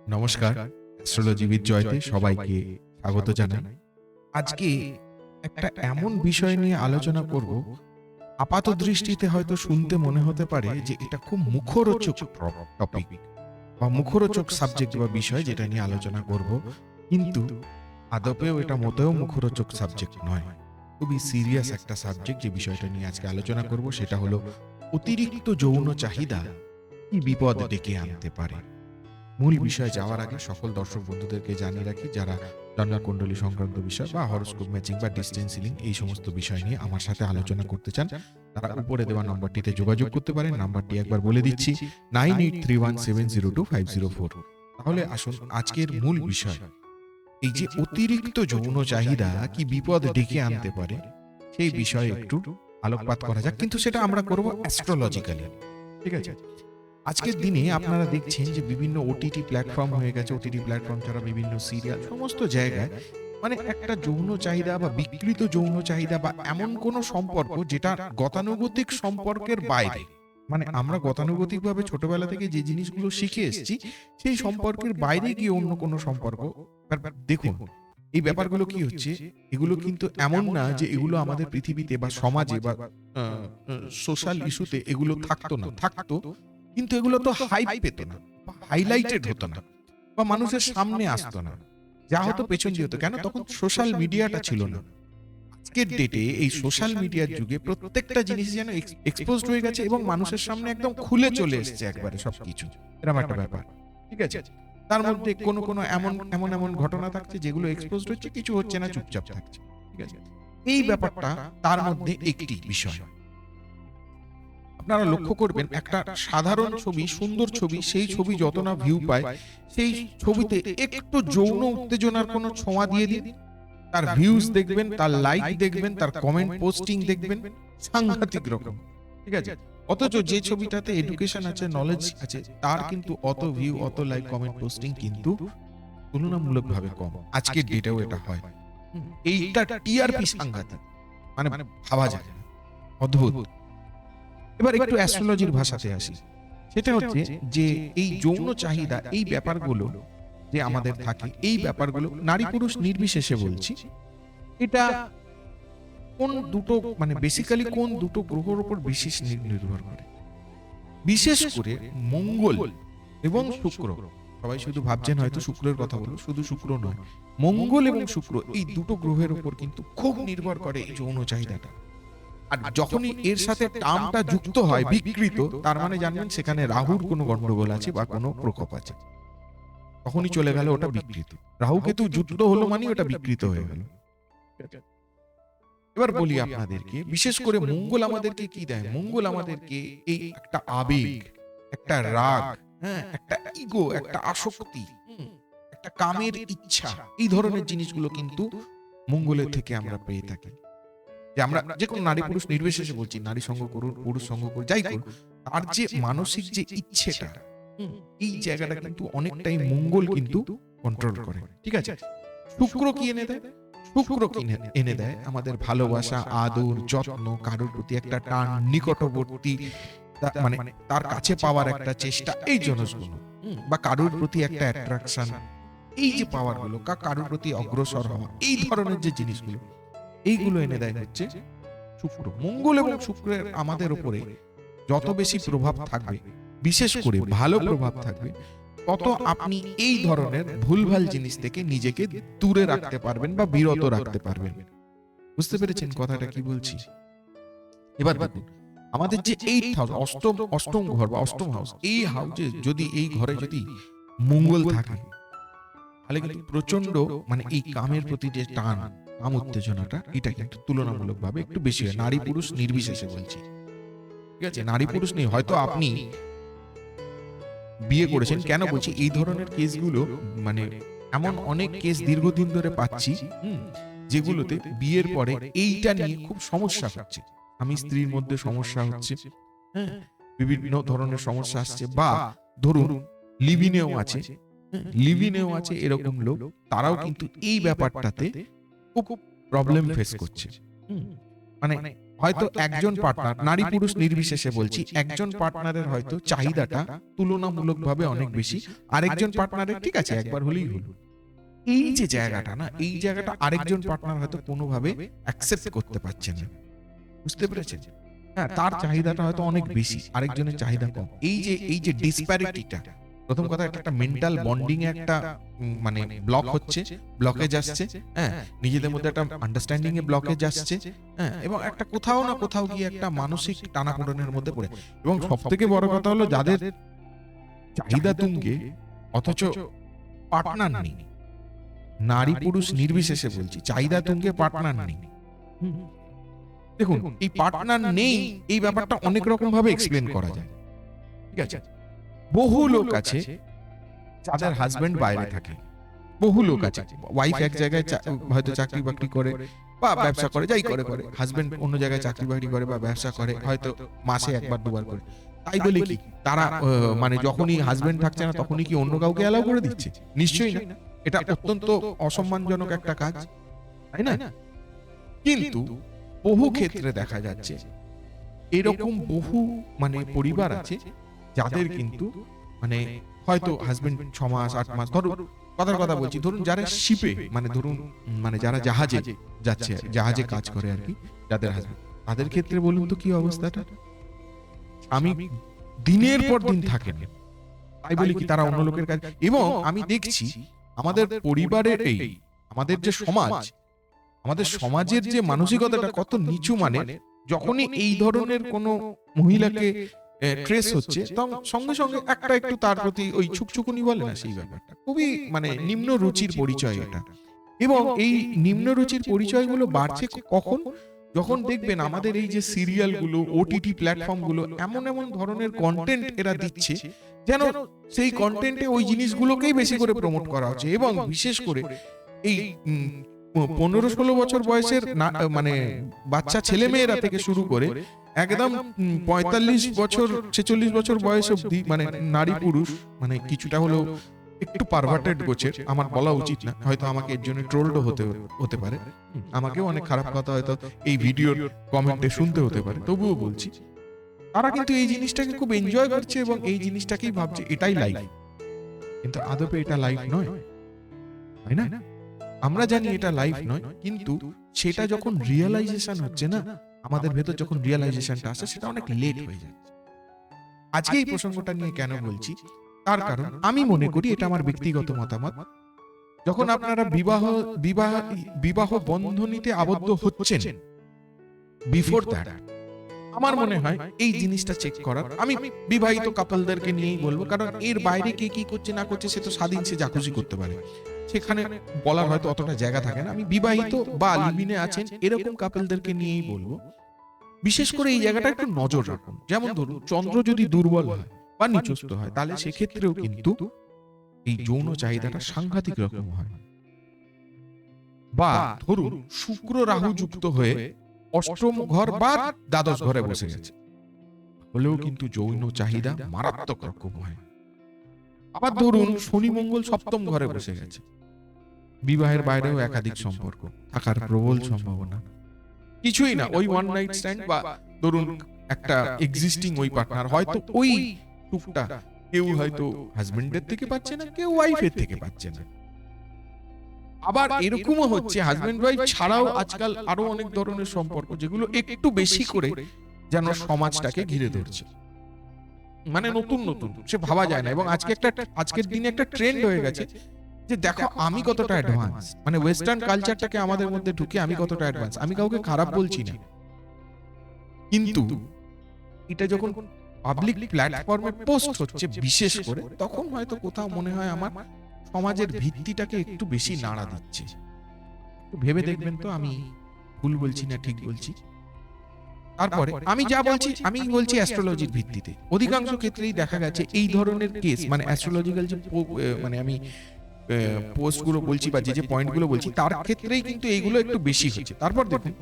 নমস্কার, অ্যাস্ট্রোলজিবিদ জয়তে সবাইকে স্বাগত জানাই। আজকে একটা এমন বিষয় নিয়ে আলোচনা করব, আপাত দৃষ্টিতে হয়তো শুনতে মনে হতে পারে যে এটা খুব মুখরোচক টপিক বা মুখরোচক সাবজেক্ট বা বিষয় যেটা নিয়ে আলোচনা করব, কিন্তু আদপেও এটা মোটেও মুখরোচক সাবজেক্ট নয়। খুবই সিরিয়াস একটা সাবজেক্ট যে বিষয়টা নিয়ে আজকে আলোচনা করব, সেটা হলো অতিরিক্ত যৌন চাহিদা কি বিপদ ডেকে আনতে পারে। মূল বিষয়ে যাওয়ার আগে সকল দর্শক বন্ধুদেরকে জানিয়ে রাখি, যারা জন্মকুণ্ডলী সংক্রান্ত বিষয় বা হরোস্কোপ ম্যাচিং বা ডিস্টেন্স হিলিং এই সমস্ত বিষয় নিয়ে আমার সাথে আলোচনা করতে চান, তারা উপরে দেওয়া নম্বরটিতে যোগাযোগ করতে পারেন। নাম্বারটি একবার বলে দিচ্ছি, 9831702504। তাহলে আসুন আজকের মূল বিষয়, এই যে অতিরিক্ত যৌন চাহিদা কি বিপদ ডেকে আনতে পারে সেই বিষয়ে একটু আলোকপাত করা যাক, কিন্তু সেটা আমরা করব অ্যাস্ট্রোলজিক্যালি। ঠিক আছে? আজকের দিনে আপনারা দেখছেন যে বিভিন্ন ওটিটি প্ল্যাটফর্ম হয়ে গেছে, ওটিটি প্ল্যাটফর্ম ছাড়া বিভিন্ন সিরিয়াল, সমস্ত জায়গায় মানে একটা যৌন চাহিদা বা বিকৃত যৌন চাহিদা বা এমন কোনো সম্পর্ক যেটা গতানুগতিক সম্পর্কের বাইরে, মানে আমরা গতানুগতিকভাবে ছোটবেলা থেকে যে জিনিসগুলো শিখে এসেছি সেই সম্পর্কের বাইরে গিয়ে অন্য কোনো সম্পর্ক। দেখুন, এই ব্যাপারগুলো কি হচ্ছে, এগুলো কিন্তু এমন না যে এগুলো আমাদের পৃথিবীতে বা সমাজে বা সোশ্যাল ইস্যুতে এগুলো থাকতো না, থাকতো, কিন্তু এগুলো তো হাইপ পেত না, হাইলাইটেড হতো না, বা মানুষের সামনে আসতো না। যা হতো পেছন দিয়ে হতো। কেন? তখন সোশ্যাল মিডিয়াটা ছিল না। আজকের ডেটে এই সোশ্যাল মিডিয়ার যুগে প্রত্যেকটা জিনিস যেন এক্সপোজড হয়ে গেছে এবং মানুষের সামনে একদম খুলে চলে এসেছে একবারে সবকিছু। এরকম একটা ব্যাপার। ঠিক আছে? তার মধ্যে কোনো কোনো এমন ঘটনা থাকছে যেগুলো এক্সপোজড হচ্ছে, কিছু হচ্ছে না, চুপচাপ থাকছে। ঠিক আছে? এই ব্যাপারটা তার মধ্যে একটি বিষয়। আপনারা লক্ষ্য করবেন, একটা সাধারণ ছবি, সুন্দর ছবি, সেই ছবি যত না ভিউ পায়, সেই ছবিতে একটু যৌন উত্তেজনার কোনো ছোঁয়া দিয়ে দিন, তার ভিউজ দেখবেন, তার লাইক দেখবেন, তার কমেন্ট পোস্টিং দেখবেন, সাংঘাতিক রকম। ঠিক আছে? অথচ যে ছবিটাতে এডুকেশন আছে, নলেজ আছে, তার কিন্তু অত ভিউ, অত লাইক, কমেন্ট পোস্টিং কিন্তু তুলনামূলকভাবে কম। আজকের ডেটেও এটা হয়। এইটা টিআরপি সাংঘাতিক, মানে ভাবা যায় না, অদ্ভুত। এবার একটু অ্যাস্ট্রোলজির ভাষাতে আসি। সেটা হচ্ছে যে এই যৌন চাহিদা, এই ব্যাপারগুলো যে আমাদের থাকে, এই ব্যাপারগুলো নারী পুরুষ নির্বিশেষে বলছি, এটা কোন দুটো, মানে বেসিক্যালি কোন দুটো গ্রহের উপর বিশেষ নির্ভর করে। বিশেষ করে মঙ্গল এবং শুক্র। সবাই শুধু ভাবছেন হয়তো শুক্রের কথা বলবো, শুধু শুক্র নয়, মঙ্গল এবং শুক্র এই দুটো গ্রহের উপর কিন্তু খুব নির্ভর করে এই যৌন চাহিদাটা। আর যখনই এর সাথে টার্মটা যুক্ত হয় বিকৃত, তার মানে জানবেন সেখানে রাহুর কোনো গন্ডগোল আছে বা কোনো প্রকোপ আছে। তখনই চলে গেল ওটা বিকৃত। রাহু কেতু যুক্ত হলো মানে ওটা বিকৃত হয়ে গেল। এবার বলি আপনাদেরকে, বিশেষ করে মঙ্গল আমাদেরকে কি দেয়? মঙ্গল আমাদেরকে এই একটা আবেগ, একটা রাগ, হ্যাঁ, একটা ইগো, একটা আসক্তি, একটা কামের ইচ্ছা, এই ধরনের জিনিসগুলো কিন্তু মঙ্গলের থেকে আমরা পেয়ে থাকি। যে আমরা যে কোনো নারী পুরুষ নির্বিশেষে বলছি, নারী সঙ্গ করুন, পুরুষ সঙ্গ করুন, যাই করুন, তার যে মানসিক যে ইচ্ছেটা, এই জায়গাটা কিন্তু অনেকটাই মঙ্গল কিন্তু কন্ট্রোল করে। ঠিক আছে? শুক্র কি এনে দেয়? শুক্র কি এনে দেয়? আমাদের ভালোবাসা, আদর, যত্ন, কারোর প্রতি একটা টান, নিকটবর্তী, মানে তার কাছে পাওয়ার একটা চেষ্টা, এই জিনিসগুলো, বা কারোর প্রতি একটা অ্যাট্রাকশন, এই যে পাওয়ার গুলো, কারোর প্রতি অগ্রসর হওয়া, এই ধরনের যে জিনিসগুলো, এইগুলো এনে দেয় হচ্ছে শুক্র। মঙ্গল এবং শুক্রের আমাদের উপরে যত বেশি প্রভাব থাকবে, বিশেষ করে ভালো প্রভাব থাকবে, তত আপনি এই ধরনের ভুলভাল জিনিস থেকে নিজেকে দূরে রাখতে পারবেন বা বিরত রাখতে পারবেন। বুঝতে পেরেছেন কথাটা কি বলছি? এবার দেখুন, আমাদের যে এইট হাউস, অষ্টম ঘর বা অষ্টম হাউস, এই হাউসে যদি, এই ঘরে যদি মঙ্গল থাকে, তাহলে কিন্তু প্রচন্ড, মানে এই কামের প্রতি যে টান, কাম উত্তেজনাটা, এটা কিন্তু তুলনামূলকভাবে একটু বেশি হয়, নারী পুরুষ নির্বিশেষে বলছি। ঠিক আছে? নারী পুরুষ নেই, হয়তো আপনি বিয়ে করেছেন, কেন বলছি এই ধরনের কেসগুলো, মানে এমন অনেক কেস দীর্ঘদিন ধরে পাচ্ছি, যেগুলোতে বিয়ের পরে এইটা নিয়ে খুব সমস্যা হচ্ছে, স্বামী স্ত্রীর মধ্যে সমস্যা হচ্ছে, হ্যাঁ, বিভিন্ন ধরনের সমস্যা আসছে, বা ধরুন লিভিনেও আছে, লিভিনেও আছে এরকম লোক, তারাও কিন্তু এই ব্যাপারটাতে খুব প্রবলেম ফেস করছে। মানে হয়তো একজন পার্টনার, নারী পুরুষ নির্বিশেষে বলছি, একজন পার্টনারের হয়তো চাহিদাটা তুলনামূলকভাবে অনেক বেশি, আরেকজন পার্টনারের ঠিক আছে একবার হলেই হলো। এই যে জায়গাটা না, এই জায়গাটা আরেকজন পার্টনার হয়তো কোনোভাবে অ্যাকসেপ্ট করতে পারছে না, বুঝতে পেরেছেন? হ্যাঁ, তার চাহিদাটা হয়তো অনেক বেশি, আরেকজনের চাহিদা কম। এই যে ডিসপ্যারিটিটা, প্রথম কথা একটা মেন্টাল বন্ডিং এ একটা মানে ব্লক হচ্ছে, ব্লকেজ আসছে, হ্যাঁ, নিজেদের মধ্যে একটা আন্ডারস্ট্যান্ডিং এ ব্লকেজ আসছে, হ্যাঁ, এবং একটা কোথাও না কোথাও গিয়ে একটা মানসিক টানাপোড়েনের মধ্যে পড়ে। এবং সবথেকে বড় কথা হলো যাদের চাহিদা তুঙ্গে অথচ পার্টনার নেই, নারী পুরুষ নির্বিশেষে বলছি, চাহিদা তুঙ্গে পার্টনার নেই। দেখুন, এই পার্টনার নেই, এই ব্যাপারটা অনেক রকম ভাবে এক্সপ্লেন করা যায়, ঠিক আছে? বহু লোক আছে যাদের হাজবেন্ড বাইরে থাকে, বহু লোক আছে, ওয়াইফ এক জায়গায় হয়তো চাকরি বাকরি করে বা ব্যবসা করে, যাই করে করে, হাজবেন্ড অন্য জায়গায় চাকরি বাকরি করে বা ব্যবসা করে, হয়তো মাসে একবার দুবার করে। তাই বলে কি তারা মানে যখনই হাজবেন্ড থাকছে না তখনই কি অন্য কাউকে অ্যালাউ করে দিচ্ছে? নিশ্চয়ই না। এটা অত্যন্ত অসম্মানজনক একটা কাজ, তাই না? কিন্তু বহু ক্ষেত্রে দেখা যাচ্ছে এরকম বহু মানে পরিবার আছে যাদের কিন্তু মানে হয়তো হাজবেন্ড 6 মাস 8 মাস, ধরুন কথার কথা বলছি, ধরুন যারা শিপে মানে ধরুন মানে যারা জাহাজে যাচ্ছে, জাহাজে কাজ করে আর কি, যাদের হাজবেন্ড, তাদের ক্ষেত্রে বলুন তো কি অবস্থাটা? আমি দিনের পর দিন থাকেন, তাই বলি কি তারা অন্য লোকের কাজ। এবং আমি দেখছি আমাদের পরিবারের আমাদের যে সমাজ, আমাদের সমাজের যে মানসিকতাটা কত নিচু, মানে যখনই এই ধরনের কোন মহিলাকে ট্রেস হচ্ছে তখন সঙ্গে সঙ্গে একটা একটু তার প্রতি ওই ছুকছুকুনি বলে না, সেই ব্যাপারটা খুবই মানে নিম্ন রুচির পরিচয় এটা। এবং এই নিম্ন রুচির পরিচয়গুলো বাড়ছে কখন? যখন দেখবেন আমাদের এই যে সিরিয়ালগুলো, ওটিটি প্ল্যাটফর্মগুলো এমন এমন ধরনের কন্টেন্ট এরা দিচ্ছে, যেন সেই কন্টেন্টে ওই জিনিসগুলোকেই বেশি করে প্রমোট করা হচ্ছে। এবং বিশেষ করে এই 15-16 বছর বয়সের মানে বাচ্চা ছেলে মেয়েরা থেকে শুরু করে একদম 45 বছর 46 বছর বয়স অবধি মানে নারী পুরুষ মানে কিছুটা হলেও একটু পারভার্টেড গোছের, আমার বলা উচিত না, হয়তো আমাকে এর জন্য ট্রোলড হতে পারে, আমাকেও অনেক খারাপ কথা হয়তো এই ভিডিওর কমেন্টে শুনতে হতে পারে, তবুও বলছি তারা কিন্তু এই জিনিসটাকে খুব এনজয় করছে এবং এই জিনিসটাকেই ভাবছে এটাই লাইফ। কিন্তু আদপে এটা লাইফ নয়, তাই না? আমরা জানি এটা লাইফ নয়, কিন্তু সেটা যখন রিয়েলাইজেশন হচ্ছে না, আমাদের ভেতর যখন রিয়েলাইজেশনটা আসে সেটা অনেক লেট হয়ে যাচ্ছে। আজকে এই প্রসঙ্গটা নিয়ে কেন বলছি, তার কারণ আমি মনে করি, এটা আমার ব্যক্তিগত মতামত, যখন আপনারা বিবাহ বন্ধনীতে আবদ্ধ হচ্ছেন, বিফোর দ্যাট আমার মনে হয় এই জিনিসটা চেক করার, আমি বিবাহিত কাপলদেরকে নিয়েই বলবো, কারণ এর বাইরে কে কি করছে না করছে সে তো স্বাধীন, সে যা খুশি করতে পারে, সেখানে বলার হয়তো অতটা জায়গা থাকে না। আমি বিবাহিত বা লিভিনে আছেন এরকম কাপলদেরকে নিয়েই বলবো, বিশেষ করে এই জায়গাটা একটু নজর রাখুন। যেমন ধরুন চন্দ্র যদি দুর্বল হয় বা নিচস্থ হয়, তাহলে সেক্ষেত্রেও কিন্তু এই যৌন চাহিদাটা সাংঘাতিক রকম হয়। বা ধরুন শুক্র রাহু যুক্ত হয়ে অষ্টম ঘর বা দ্বাদশ ঘরে বসে গেছে, হলেও কিন্তু যৌন চাহিদা মারাত্মক রকম হয়। আবার ধরুন শনি মঙ্গল সপ্তম ঘরে বসে গেছে, বিবাহের বাইরেও একাধিক সম্পর্ক থাকার প্রবল সম্ভাবনা। কিছুই না, ওই ওয়ান নাইট স্ট্যান্ড বা ধরুন একটা এক্সিস্টিং ওই পার্টনার হয়তো ওই টুকটা কেউ হয়তো হাজবেন্ডের থেকে পাচ্ছে না, কেউ ওয়াইফের থেকে পাচ্ছে না। আবার এরকমও হচ্ছে হাজবেন্ড ওয়াইফ ছাড়াও আজকাল আরো অনেক ধরনের সম্পর্ক যেগুলো একটু বেশি করে যেন সমাজটাকে ঘিরে ধরছে, মানে নতুন নতুন, সে ভাবা যায় না। এবং আজকের দিনে একটা ট্রেন্ড হয়ে গেছে যে দেখো আমি কতটা অ্যাডভান্স, মানে ওয়েস্টার্ন কালচারটাকে আমাদের মধ্যে ঢুকে আমি কতটা অ্যাডভান্স। আমি কাউকে খারাপ বলছি না, কিন্তু এটা যখন পাবলিক প্ল্যাটফর্মে পোস্ট হচ্ছে বিশেষ করে, তখন হয়তো কোথাও মনে হয় আমার সমাজের ভিত্তিটাকে একটু বেশি নাড়া দিচ্ছে। ভেবে দেখবেন তো আমি ভুল বলছি না ঠিক বলছি। তারপরে আমি যা বলছি আমি বলছি অ্যাস্ট্রোলজির ভিত্তিতে। অধিকাংশ ক্ষেত্রেই দেখা গেছে এই ধরনের কেস, মানে অ্যাস্ট্রোলজিক্যাল যে মানে আমি পোস্টগুলো বলছি বা যে পয়েন্টগুলো বলছি তার ক্ষেত্রেই কিন্তু এইগুলো একটু বেশি হচ্ছে। তারপর দেখুন,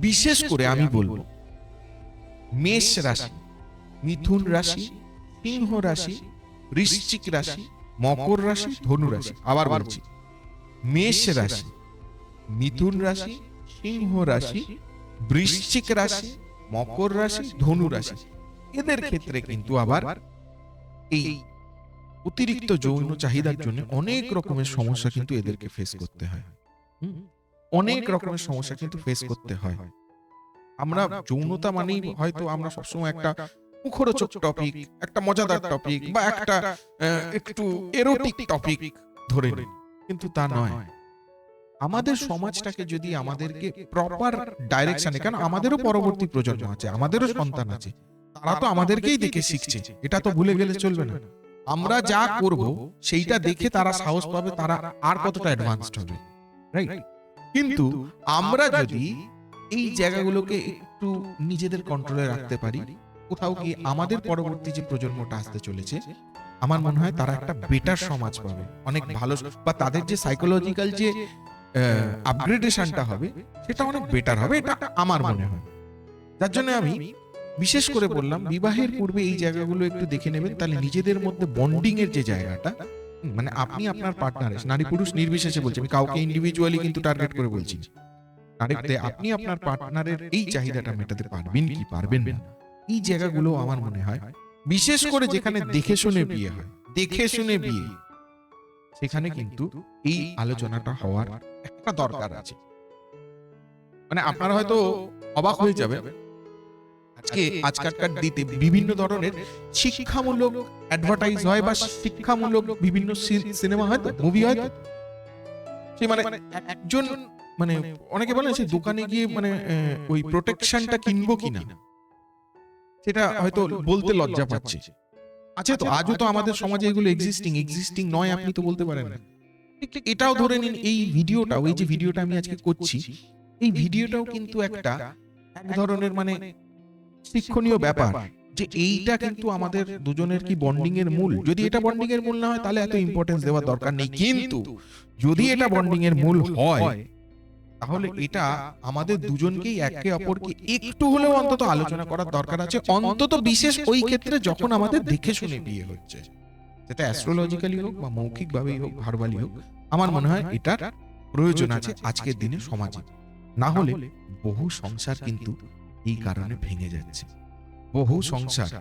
বিশেষ করে আমি বলবো মেষ রাশি, মিথুন রাশি, সিংহ রাশি, বৃশ্চিক রাশি, মকর রাশি, ধনু রাশি। আবার বলছি মেষ রাশি, মিথুন রাশি, সিংহ রাশি, বৃশ্চিক রাশি, মকর রাশি, ধনু রাশি, এদের ক্ষেত্রে কিন্তু আবার এই অতিরিক্ত যৌন চাহিদার জন্য অনেক রকমের সমস্যা কিন্তু এদেরকে ফেস করতে হয়। হুম, অনেক রকমের সমস্যা কিন্তু ফেস করতে হয়। আমরা যৌনতা মানেই হয়তো আমরা সবসময় একটা মুখরোচক টপিক, একটা মজাদার টপিক বা একটা একটু এরোটিক টপিক ধরে নিই, কিন্তু তা নয়। আমাদের সমাজটাকে যদি আমাদেরকে প্রপার ডাইরেকশনে, কারণ আমাদেরও পরবর্তী প্রজন্ম আছে, আমাদেরও সন্তান আছে, তারা তো আমাদেরকেই দেখে শিখছে, এটা তো ভুলে গেলে চলবে না। আমরা যা করব সেইটা দেখে তারা সাহস পাবে, তারা আর কতটা অ্যাডভান্সড হবে, রাইট? কিন্তু আমরা যদি এই জায়গাগুলোকে একটু নিজেদের কন্ট্রোলে রাখতে পারি, কোথাও গিয়ে আমাদের পরবর্তী যে প্রজন্মটা আসতে চলেছে, আমার মনে হয় তারা একটা বেটার সমাজ পাবে, অনেক ভালো, বা তাদের যে সাইকোলজিক্যাল যে আপগ্রেডেশনটা হবে সেটা অনেক বেটার হবে, এটা আমার মনে হয়। যার জন্য আমি বিশেষ করে বললাম বিবাহের পূর্বে এই জায়গাগুলো একটু দেখে নেবেন, তাহলে নিজেদের মধ্যে বন্ডিং এর যে জায়গাটা, মানে আপনি আপনার পার্টনার, নারী পুরুষ নির্বিশেষে বলছি, আমি কাউকে ইন্ডিভিজুয়ালি কিন্তু টার্গেট করে বলছি না। নারীতে আপনি আপনার পার্টনারের এই চাহিদাটা মেটাতে পারবেন কি পারবেন না, এই জায়গাগুলো আমার মনে হয় বিশেষ করে যেখানে দেখে শুনে বিয়ে হয়, দেখে শুনে বিয়ে, সেখানে কিন্তু এই আলোচনাটা হওয়ার একটা দরকার আছে। মানে আপনারা হয়তো অবাক হয়ে যাবে, আজকালকার দিতে বিভিন্ন ধরনের শিক্ষামূলক অ্যাডভার্টাইজ হয় বা শিক্ষামূলক বিভিন্ন সিনেমা হয়, মুভি হয়, সে মানে একজন, মানে অনেকে বলে সে দোকানে গিয়ে মানে ওই প্রোটেকশনটা কিনবো কিনা, সেটা হয়তো বলতে লজ্জা পাচ্ছে। আছে তো, আজও তো আমাদের সমাজে এগুলো এক্সিস্টিং নয় আপনি তো বলতে পারেন না। ঠিক এটাও ধরে নিন, এই ভিডিওটা, ওই যে ভিডিওটা আমি আজকে করছি, এই ভিডিওটাও কিন্তু একটা এক ধরনের মানে শিক্ষণীয় ব্যাপার, যে এইটা কিন্তু আমাদের দুজনের কি বন্ডিং এর মূল। যদি এটা বন্ডিং এর মূল না হয় তাহলে এত ইম্পর্টেন্স দেওয়ার দরকার নেই, কিন্তু যদি এটা বন্ডিং এর মূল হয় তাহলে এটা আমাদের দুজনকেই একে অপরকে একটু হলেও অন্তত আলোচনা করার দরকার আছে, অন্তত বিশেষ ওই ক্ষেত্রে যখন আমাদের দেখে শুনে বিয়ে হচ্ছে, সেটা অ্যাস্ট্রোলজিক্যালি হোক বা মৌখিক ভাবেই হোক, ভার্বালি হোক, আমার মনে হয় এটার প্রয়োজন আছে আজকের দিনে সমাজে। না হলে বহু সংসার কিন্তু এই কারণে ভেঙে যাচ্ছে। বহু সংসার,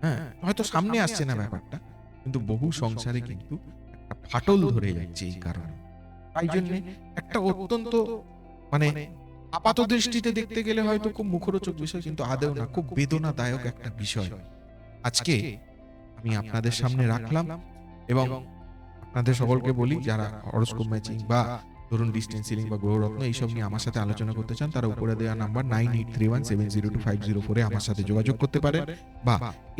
হ্যাঁ, হয়তো সামনে আসছে না ব্যাপারটা, কিন্তু বহু সংসারে কিন্তু একটা ফাটল ধরে যাচ্ছে এই কারণে। তাই জন্য একটা অত্যন্ত মানে আপাত দৃষ্টিতে দেখতে গেলে হয়তো খুব মুখরোচক বিষয়, কিন্তু আদৌ না, খুব বেদনাদায়ক একটা বিষয় আজকে আমি আপনাদের সামনে রাখলাম। এবং আপনাদের সকলকে বলি, যারা হরোস্কোপ ম্যাচিং বা ধরুন ডিস্টেন্স সিলিং বা গ্রহরত্ন এইসব নিয়ে আমার সাথে আলোচনা করতে চান, তারা উপরে দেওয়া নাম্বার 9831702504 আমার সাথে যোগাযোগ করতে পারেন, বা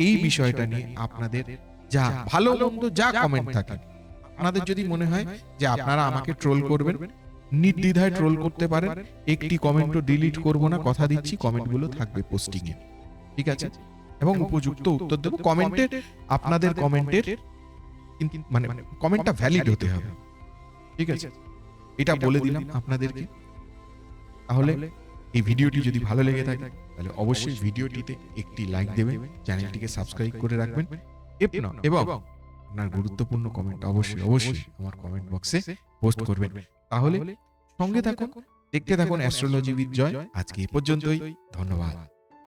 এই বিষয়টা নিয়ে আপনাদের যা ভালো মন্দ যা কমেন্ট থাকে, আপনাদের যদি মনে হয় যে আপনারা আমাকে ট্রোল করবেন, নির্দ্বিধায় ট্রোল করতে পারেন, একটি কমেন্টও ডিলিট করব না, কথা দিচ্ছি, কমেন্টগুলো থাকবে পোস্টিং এ, ঠিক আছে? এবং উপযুক্ত উত্তর দেব কমেন্টের। আপনাদের কমেন্টের মানে কমেন্টটা ভ্যালিড হতে হবে, ঠিক আছে? এটা বলে দিলাম আপনাদেরকে। তাহলে এই ভিডিওটি যদি ভালো লেগে থাকে তাহলে অবশ্যই ভিডিওটিতে একটি লাইক দেবেন, চ্যানেলটিকে সাবস্ক্রাইব করে রাখবেন, এবং আপনার গুরুত্বপূর্ণ কমেন্ট অবশ্যই আমার কমেন্ট বক্সে পোস্ট করবেন। তাহলে সঙ্গে থাকুন, দেখতে থাকুন অ্যাস্ট্রোলজি উইথ জয়। আজকে এই পর্যন্তই, ধন্যবাদ।